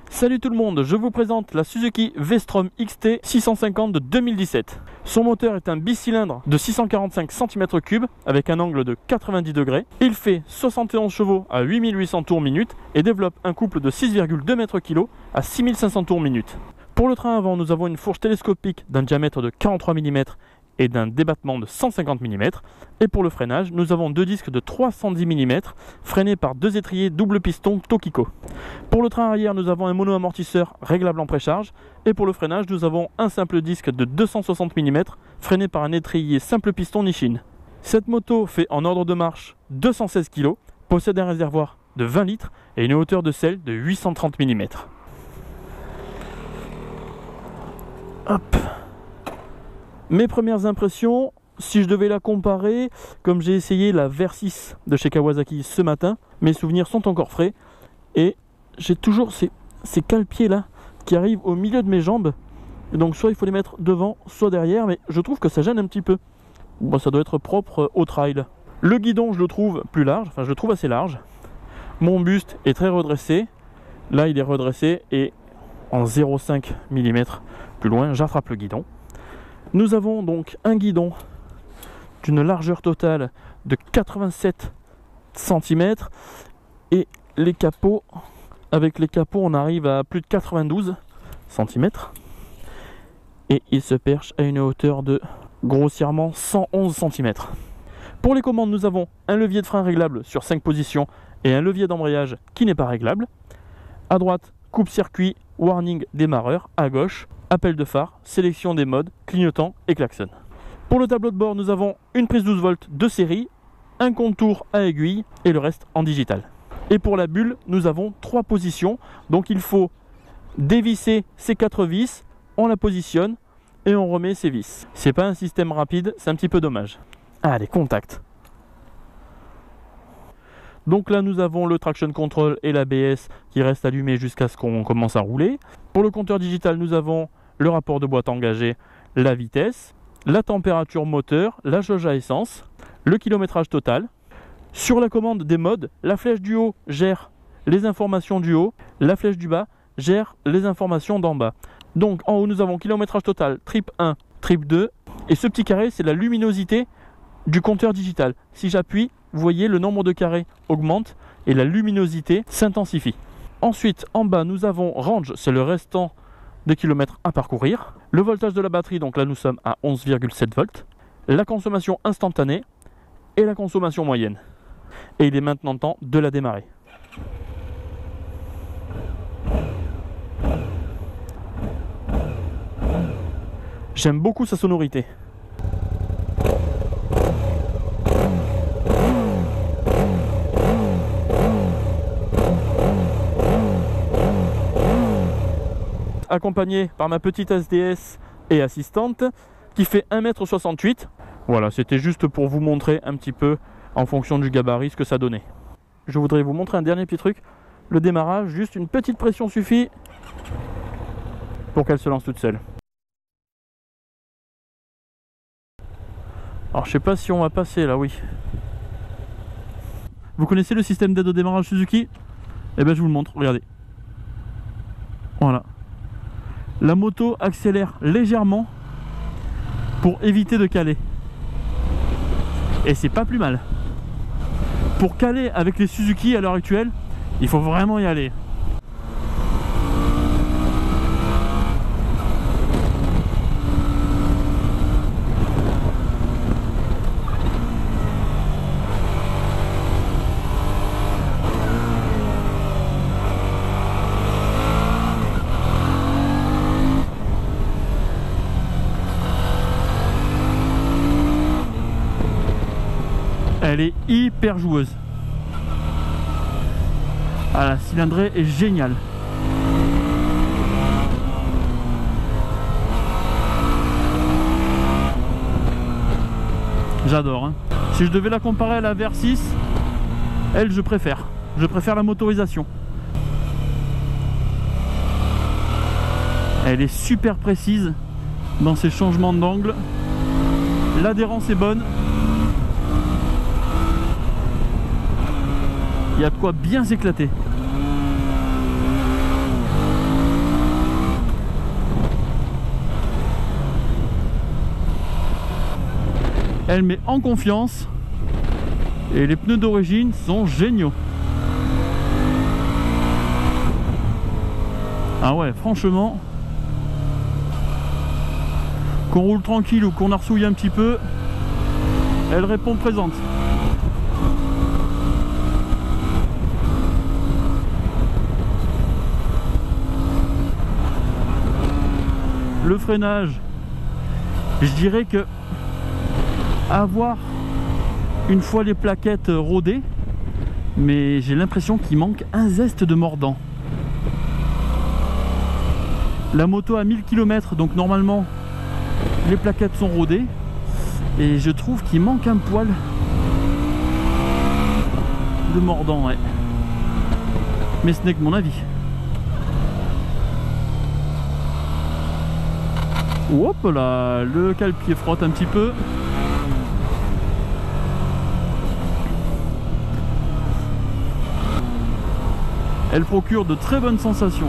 Salut tout le monde, je vous présente la Suzuki V-Strom XT 650 de 2017. Son moteur est un bicylindre de 645 cm3 avec un angle de 90 degrés. Il fait 71 chevaux à 8800 tours minute et développe un couple de 6,2 m/kg à 6500 tours minute. Pour le train avant, nous avons une fourche télescopique d'un diamètre de 43 mm et d'un débattement de 150 mm. Et pour le freinage, nous avons deux disques de 310 mm freinés par deux étriers double piston Tokiko. Pour le train arrière, nous avons un mono-amortisseur réglable en précharge. Et pour le freinage, nous avons un simple disque de 260 mm freiné par un étrier simple piston Nissin. Cette moto fait en ordre de marche 216 kg, possède un réservoir de 20 litres et une hauteur de selle de 830 mm. Hop. Mes premières impressions, si je devais la comparer, comme j'ai essayé la VR6 de chez Kawasaki ce matin, mes souvenirs sont encore frais et j'ai toujours ces cale-pieds là qui arrivent au milieu de mes jambes. Et donc soit il faut les mettre devant, soit derrière, mais je trouve que ça gêne un petit peu. Bon, ça doit être propre au trail. Le guidon, je le trouve plus large, enfin je le trouve assez large. Mon buste est très redressé. Là, il est redressé et en 0,5 mm plus loin, j'attrape le guidon. Nous avons donc un guidon d'une largeur totale de 87 cm et les capots, avec les capots on arrive à plus de 92 cm et il se perche à une hauteur de grossièrement 111 cm. Pour les commandes, nous avons un levier de frein réglable sur 5 positions et un levier d'embrayage qui n'est pas réglable. À droite, coupe-circuit, warning démarreur. À gauche, appel de phare, sélection des modes, clignotant et klaxon. Pour le tableau de bord, nous avons une prise 12 volts de série, un contour à aiguille et le reste en digital. Et pour la bulle, nous avons 3 positions, donc il faut dévisser ces 4 vis, on la positionne et on remet ces vis. C'est pas un système rapide, c'est un petit peu dommage. Allez, contact. Donc là, nous avons le traction control et l'ABS qui restent allumés jusqu'à ce qu'on commence à rouler. Pour le compteur digital, nous avons le rapport de boîte engagé, la vitesse, la température moteur, la jauge à essence, le kilométrage total. Sur la commande des modes, la flèche du haut gère les informations du haut, la flèche du bas gère les informations d'en bas. Donc en haut, nous avons kilométrage total, trip 1, trip 2. Et ce petit carré, c'est la luminosité du compteur digital. Si j'appuie, vous voyez, le nombre de carrés augmente et la luminosité s'intensifie. Ensuite, en bas, nous avons range, c'est le restant de kilomètres à parcourir. Le voltage de la batterie, donc là nous sommes à 11,7 volts. La consommation instantanée et la consommation moyenne. Et il est maintenant temps de la démarrer. J'aime beaucoup sa sonorité. Accompagné par ma petite SDS et assistante qui fait 1,68 m. Voilà, c'était juste pour vous montrer un petit peu en fonction du gabarit ce que ça donnait. Je voudrais vous montrer un dernier petit truc. Le démarrage, juste une petite pression suffit pour qu'elle se lance toute seule. Alors je sais pas si on va passer là, oui. Vous connaissez le système d'aide au démarrage Suzuki? Eh bien je vous le montre, regardez. Voilà. La moto accélère légèrement pour éviter de caler. Et c'est pas plus mal. Pour caler avec les Suzuki à l'heure actuelle, il faut vraiment y aller. Elle est hyper joueuse. Ah, la cylindrée est géniale. J'adore. Hein. Si je devais la comparer à la VR6, elle, je préfère. Je préfère la motorisation. Elle est super précise dans ses changements d'angle. L'adhérence est bonne. Il y a de quoi bien s'éclater. Elle met en confiance. Et les pneus d'origine sont géniaux. Ah ouais, franchement, qu'on roule tranquille ou qu'on arsouille un petit peu, elle répond présente. Le freinage, je dirais que avoir une fois les plaquettes rodées, mais j'ai l'impression qu'il manque un zeste de mordant. La moto a 1000 km, donc normalement les plaquettes sont rodées, et je trouve qu'il manque un poil de mordant, ouais. Mais ce n'est que mon avis. Hop là, le cale-pied frotte un petit peu. Elle procure de très bonnes sensations.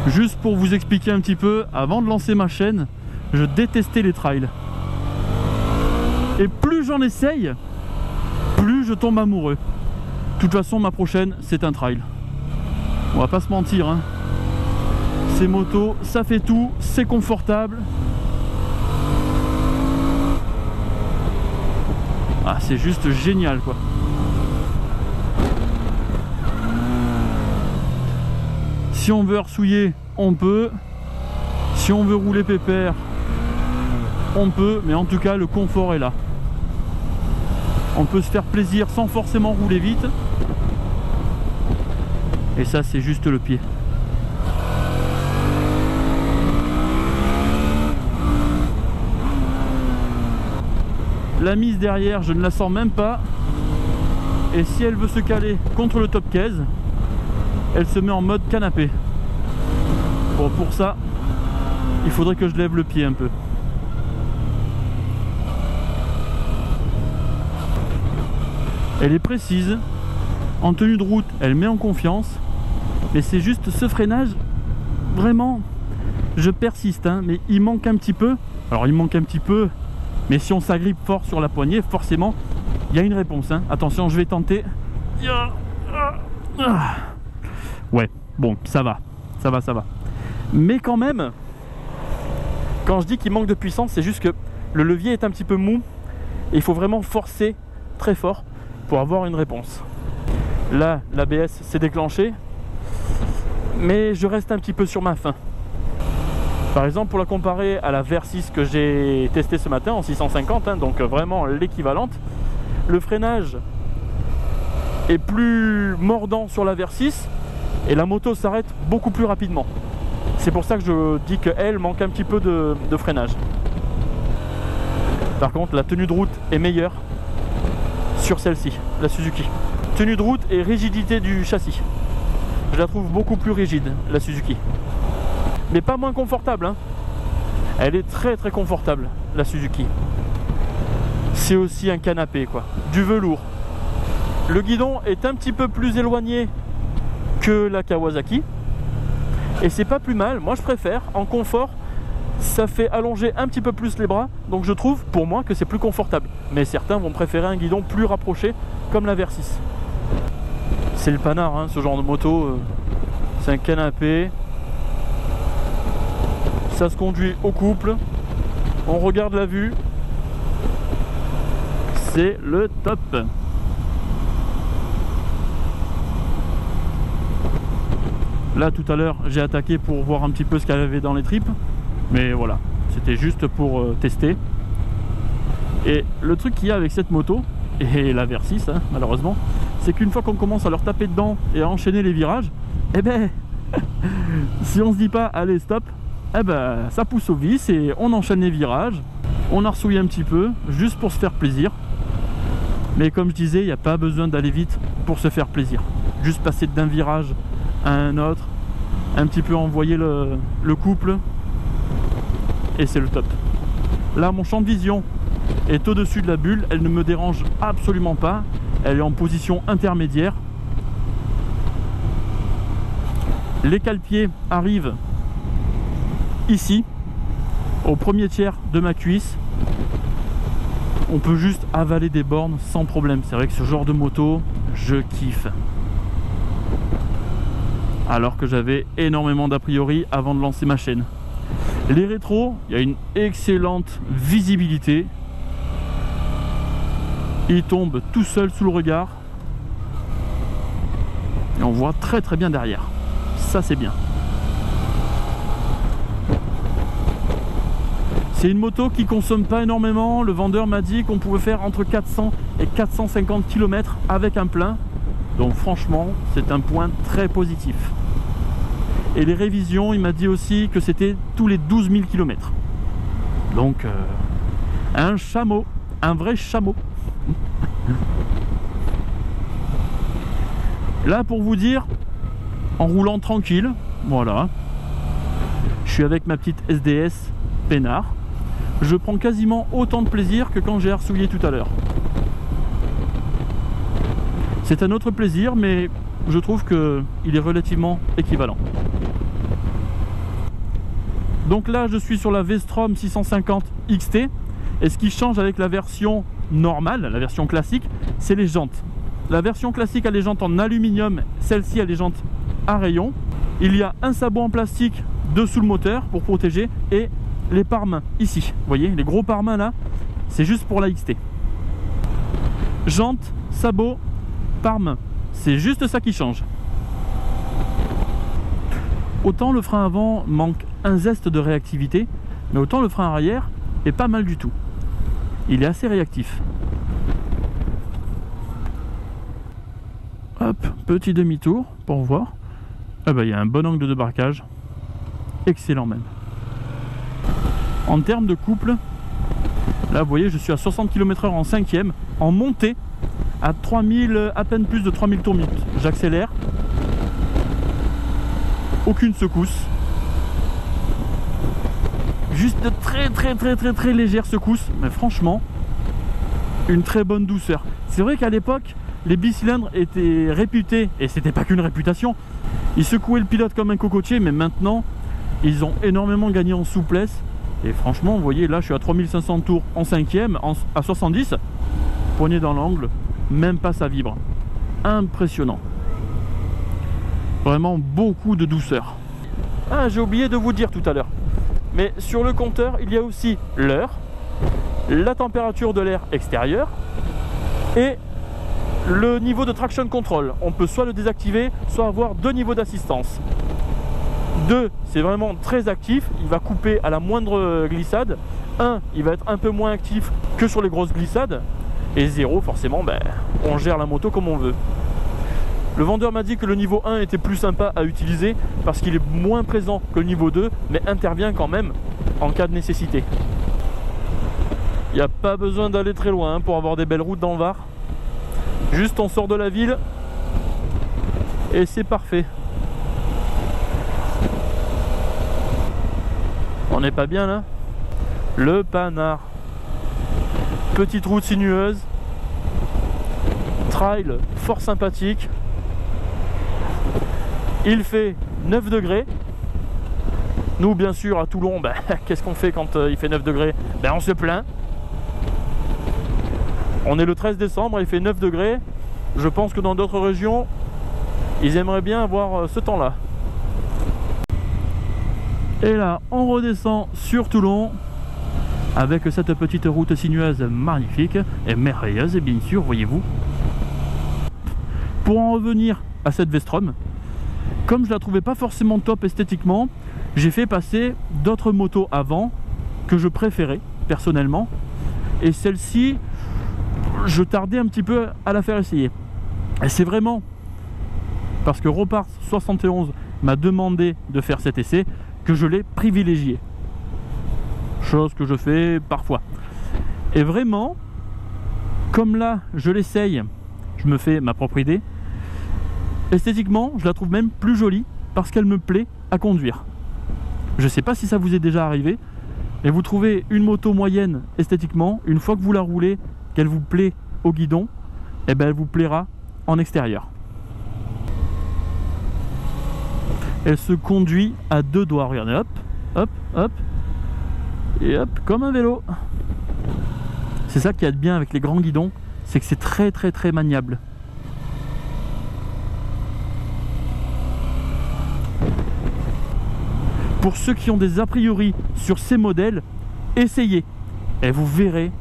Juste pour vous expliquer un petit peu, avant de lancer ma chaîne, je détestais les trails. Et plus j'en essaye, plus je tombe amoureux. De toute façon, ma prochaine, c'est un trail. On va pas se mentir, hein. Ces motos, ça fait tout, c'est confortable. Ah, c'est juste génial, quoi. Si on veut arsouiller, on peut. Si on veut rouler pépère, on peut. Mais en tout cas, le confort est là. On peut se faire plaisir sans forcément rouler vite. Et ça, c'est juste le pied. La mise derrière, je ne la sens même pas. Et si elle veut se caler contre le top case, elle se met en mode canapé. Bon, pour ça, il faudrait que je lève le pied un peu. Elle est précise. En tenue de route, elle met en confiance. Mais c'est juste ce freinage, vraiment, je persiste, hein, mais il manque un petit peu. Alors il manque un petit peu, mais si on s'agrippe fort sur la poignée, forcément, il y a une réponse, hein. Attention, je vais tenter. Ouais, bon, ça va. Ça va, ça va. Mais quand même, quand je dis qu'il manque de puissance, c'est juste que le levier est un petit peu mou. Et il faut vraiment forcer très fort pour avoir une réponse. Là, l'ABS s'est déclenché. Mais je reste un petit peu sur ma faim. Par exemple, pour la comparer à la Versys que j'ai testée ce matin en 650, hein, donc vraiment l'équivalente, le freinage est plus mordant sur la Versys et la moto s'arrête beaucoup plus rapidement. C'est pour ça que je dis qu'elle manque un petit peu de freinage. Par contre, la tenue de route est meilleure sur celle-ci, la Suzuki. Tenue de route et rigidité du châssis. Je la trouve beaucoup plus rigide, la Suzuki. Mais pas moins confortable, hein. Elle est très très confortable, la Suzuki. C'est aussi un canapé, quoi. Du velours. Le guidon est un petit peu plus éloigné que la Kawasaki. Et c'est pas plus mal, moi je préfère. En confort, ça fait allonger un petit peu plus les bras. Donc je trouve, pour moi, que c'est plus confortable. Mais certains vont préférer un guidon plus rapproché, comme la Versys. C'est le panard, hein, ce genre de moto. C'est un canapé. Ça se conduit au couple. On regarde la vue. C'est le top. Là tout à l'heure j'ai attaqué pour voir un petit peu ce qu'elle avait dans les tripes. Mais voilà, c'était juste pour tester. Et le truc qu'il y a avec cette moto, et la Versys hein, malheureusement, c'est qu'une fois qu'on commence à leur taper dedans et à enchaîner les virages, eh ben si on se dit pas allez stop, eh ben ça pousse au vice et on enchaîne les virages, on arsouille un petit peu juste pour se faire plaisir. Mais comme je disais, il n'y a pas besoin d'aller vite pour se faire plaisir. Juste passer d'un virage à un autre, un petit peu envoyer le couple et c'est le top. Là mon champ de vision est au-dessus de la bulle, elle ne me dérange absolument pas, elle est en position intermédiaire. Les cale-pieds arrivent ici au premier tiers de ma cuisse. On peut juste avaler des bornes sans problème. C'est vrai que ce genre de moto, je kiffe. Alors que j'avais énormément d'a priori avant de lancer ma chaîne. Les rétros, il y a une excellente visibilité. Il tombe tout seul sous le regard. Et on voit très très bien derrière. Ça c'est bien. C'est une moto qui consomme pas énormément. Le vendeur m'a dit qu'on pouvait faire entre 400 et 450 km avec un plein. Donc franchement, c'est un point très positif. Et les révisions, il m'a dit aussi que c'était tous les 12 000 km. Donc, un chameau, un vrai chameau. Là, pour vous dire, en roulant tranquille, voilà. Je suis avec ma petite SDS peinard. Je prends quasiment autant de plaisir que quand j'ai arsouillé tout à l'heure. C'est un autre plaisir, mais je trouve qu'il est relativement équivalent. Donc là, je suis sur la V-Strom 650 XT. Et ce qui change avec la version normale, la version classique, c'est les jantes. La version classique a les jantes en aluminium, celle-ci a les jantes à rayons. Il y a un sabot en plastique dessous le moteur pour protéger et les pare-mains ici. Vous voyez, les gros pare-mains là, c'est juste pour la XT. Jantes, sabots, pare-mains. C'est juste ça qui change. Autant le frein avant manque un zeste de réactivité, mais autant le frein arrière est pas mal du tout. Il est assez réactif. Hop, petit demi-tour pour voir. Ah bah il y a un bon angle de débarquage. Excellent même. En termes de couple, là vous voyez je suis à 60 km/h en 5e, en montée à 3000, à peine plus de 3000 tours minute. J'accélère. Aucune secousse. Juste de très légères secousses, mais franchement, une très bonne douceur. C'est vrai qu'à l'époque, les bicylindres étaient réputés, et c'était pas qu'une réputation, ils secouaient le pilote comme un cocotier, mais maintenant, ils ont énormément gagné en souplesse. Et franchement, vous voyez, là je suis à 3500 tours en 5e, à 70, poignée dans l'angle, même pas ça vibre. Impressionnant. Vraiment beaucoup de douceur. Ah, j'ai oublié de vous dire tout à l'heure. Mais sur le compteur, il y a aussi l'heure, la température de l'air extérieur et le niveau de traction control. On peut soit le désactiver, soit avoir deux niveaux d'assistance. 2, c'est vraiment très actif, il va couper à la moindre glissade. 1, il va être un peu moins actif que sur les grosses glissades. Et 0, forcément, ben, on gère la moto comme on veut. Le vendeur m'a dit que le niveau 1 était plus sympa à utiliser parce qu'il est moins présent que le niveau 2, mais intervient quand même en cas de nécessité. Il n'y a pas besoin d'aller très loin pour avoir des belles routes dans le Var. Juste on sort de la ville et c'est parfait. On n'est pas bien là? Le Panard. Petite route sinueuse. Trail fort sympathique. Il fait 9 degrés. Nous, bien sûr, à Toulon, ben, qu'est-ce qu'on fait quand il fait 9 degrés? Ben, on se plaint. On est le 13 décembre, il fait 9 degrés. Je pense que dans d'autres régions, ils aimeraient bien avoir ce temps-là. Et là, on redescend sur Toulon avec cette petite route sinueuse magnifique et merveilleuse, et bien sûr, voyez-vous. Pour en revenir à cette V-Strom, comme je la trouvais pas forcément top esthétiquement, j'ai fait passer d'autres motos avant que je préférais personnellement, et celle-ci, je tardais un petit peu à la faire essayer. Et c'est vraiment parce que Ropars 71 m'a demandé de faire cet essai que je l'ai privilégié. Chose que je fais parfois. Et vraiment, comme là, je l'essaye, je me fais ma propre idée. Esthétiquement, je la trouve même plus jolie parce qu'elle me plaît à conduire. Je sais pas si ça vous est déjà arrivé, mais vous trouvez une moto moyenne esthétiquement, une fois que vous la roulez, qu'elle vous plaît au guidon, et ben elle vous plaira en extérieur. Elle se conduit à deux doigts, regardez, hop, hop, hop. Et hop, comme un vélo. C'est ça qui est bien avec les grands guidons, c'est que c'est très maniable. Pour ceux qui ont des a priori sur ces modèles, essayez. Et vous verrez,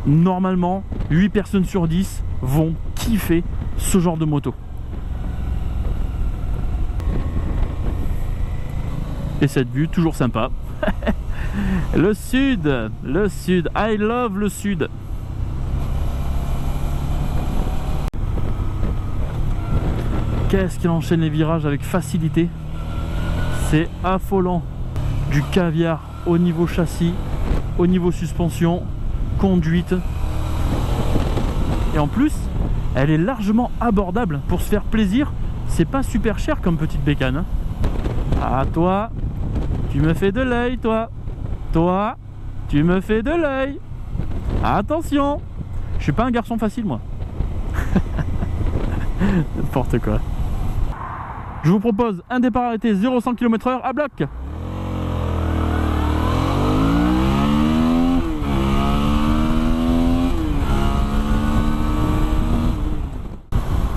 normalement, 8 personnes sur 10 vont kiffer ce genre de moto. Et cette vue, toujours sympa. Le sud, I love le sud. Qu'est-ce qu'il enchaîne les virages avec facilité. C'est affolant. Du caviar au niveau châssis, au niveau suspension, conduite. Et en plus, elle est largement abordable. Pour se faire plaisir, c'est pas super cher comme petite bécane, hein. Ah, toi, tu me fais de l'œil, toi. Toi, tu me fais de l'œil. Attention, je suis pas un garçon facile, moi. N'importe quoi. Je vous propose un départ arrêté 0-100 km/h à bloc.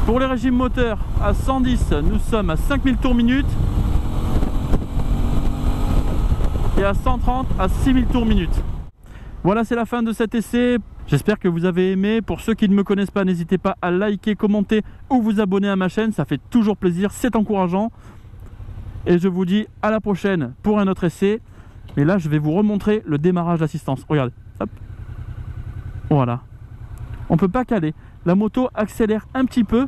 Pour les régimes moteurs, à 110, nous sommes à 5000 tours minute. Et à 130, à 6000 tours minute. Voilà, c'est la fin de cet essai. J'espère que vous avez aimé. Pour ceux qui ne me connaissent pas, n'hésitez pas à liker, commenter ou vous abonner à ma chaîne. Ça fait toujours plaisir, c'est encourageant. Et je vous dis à la prochaine pour un autre essai. Mais là, je vais vous remontrer le démarrage d'assistance. Regardez, hop. Voilà. On ne peut pas caler. La moto accélère un petit peu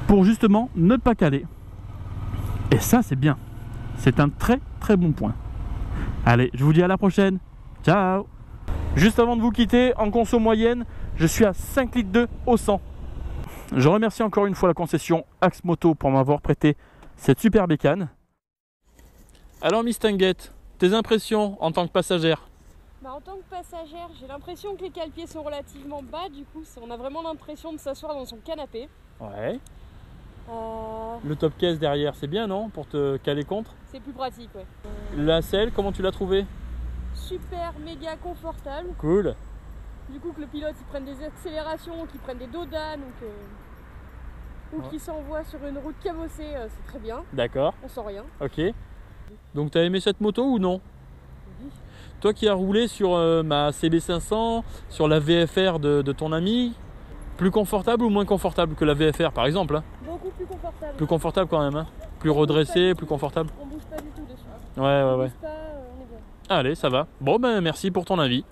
pour justement ne pas caler. Et ça, c'est bien. C'est un très bon point. Allez, je vous dis à la prochaine. Ciao. Juste avant de vous quitter, en conso moyenne, je suis à 5,2 litres au 100. Je remercie encore une fois la concession Axe Moto pour m'avoir prêté cette super bécane. Alors Miss Tinguette, tes impressions en tant que passagère? En tant que passagère, j'ai l'impression que les cale-pieds sont relativement bas, du coup on a vraiment l'impression de s'asseoir dans son canapé. Ouais. Le top case derrière, c'est bien, non? Pour te caler contre? C'est plus pratique, ouais. La selle, comment tu l'as trouvée? Super, méga confortable. Cool. Du coup que le pilote il prenne des accélérations, qu'il prenne des dos d'âne ou qu'il s'envoie sur une route cabossée, c'est très bien. D'accord. On sent rien. Ok. Donc tu as aimé cette moto ou non? Oui. Toi qui as roulé sur ma CB500, sur la VFR de ton ami, plus confortable ou moins confortable que la VFR par exemple, hein? Beaucoup plus confortable. Plus confortable quand même, hein? Plus redressé, plus confortable. On bouge pas du tout dessus. Ouais. On bouge pas, on est bien. Allez, ça va. Bon ben merci pour ton avis.